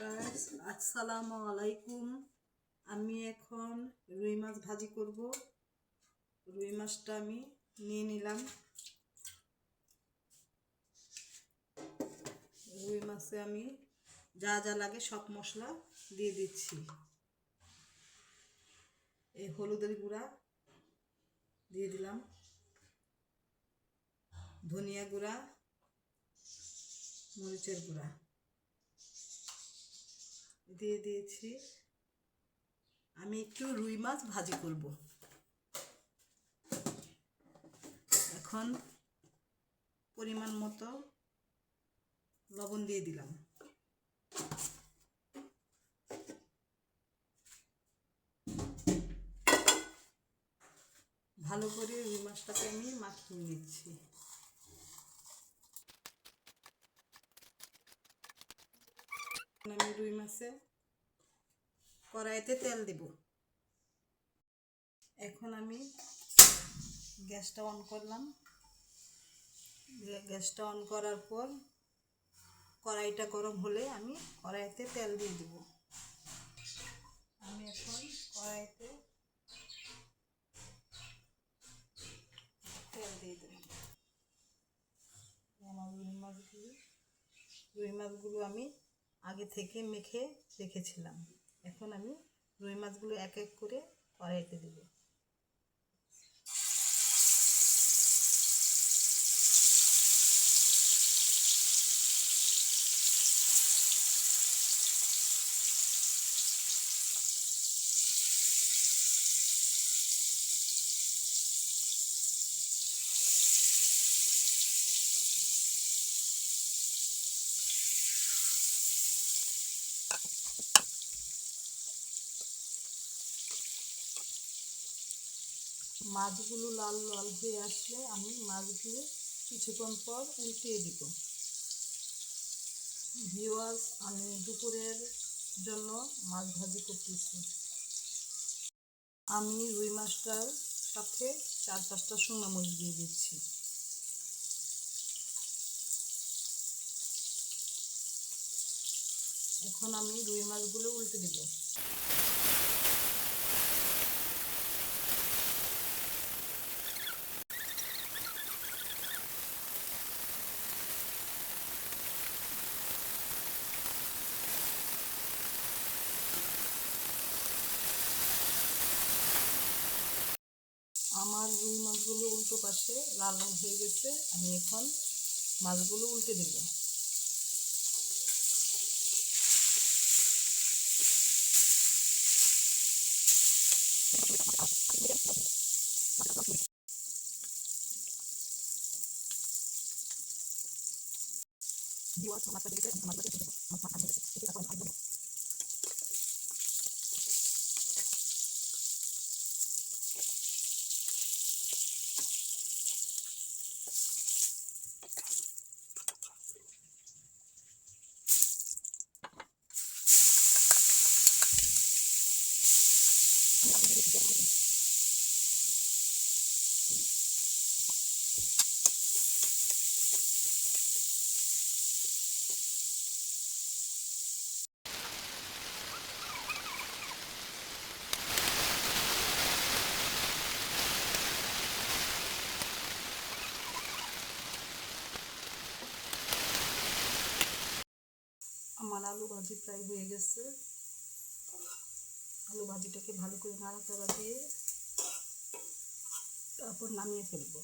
Guys, আসসালামু আলাইকুম। আমি এখন রুই মাছ ভাজি করব। রুই মাছটা আমি নিয়ে নিলাম। রুই মাছে আমি যা যা লাগে সব মশলা দিয়ে দিচ্ছি। এই হলুদের গুঁড়া দিয়ে দিলাম, ধনিয়া গুঁড়া, মরিচের গুঁড়া দিয়ে দিয়েছি। আমি একটু রুই মাছ ভাজি করব। এখন পরিমাণ মতো লবণ দিয়ে দিলাম। ভালো করে রুই মাছটাকে আমি মাখিয়ে নিচ্ছি। আমি রুই মাছে কড়াইতে তেল দেব। এখন আমি গ্যাসটা অন করলাম। গ্যাসটা অন করার পর কড়াইটা গরম হলে আমি কড়াইতে তেল দিয়ে দেব। আমি এখন কড়াইতে তেল দিয়ে দেব। আমার রুই মাছগুলো আমি আগে থেকে মেখে রেখেছিলাম। এখন আমি রুই মাছগুলো এক এক করে কড়াইতে দেব। মাছগুলো লাল লাল হয়ে আসলে আমি মাছগুলো কিছুক্ষণ পর উল্টিয়ে দিব। ভিউয়ার্স, আমি দুপুরের জন্য মাছ ভাজি করতেছি। আমি রুই মাছটার সাথে 4-5টা শুকনো মরিচ দিয়ে দিচ্ছি। এখন আমি রুই মাছগুলো উল্টে দেব। আমার রুই মাছগুলো উল্টো পাশে লাল লাল হয়ে গেছে। আমি এখন মাছগুলো উল্টে দেব। আমার আলু ভাজি প্রায় হয়ে গেছে। আলু ভাজিটাকে ভালো করে নাড়াচাড়া দিয়ে তারপর নামিয়ে ফেলবো।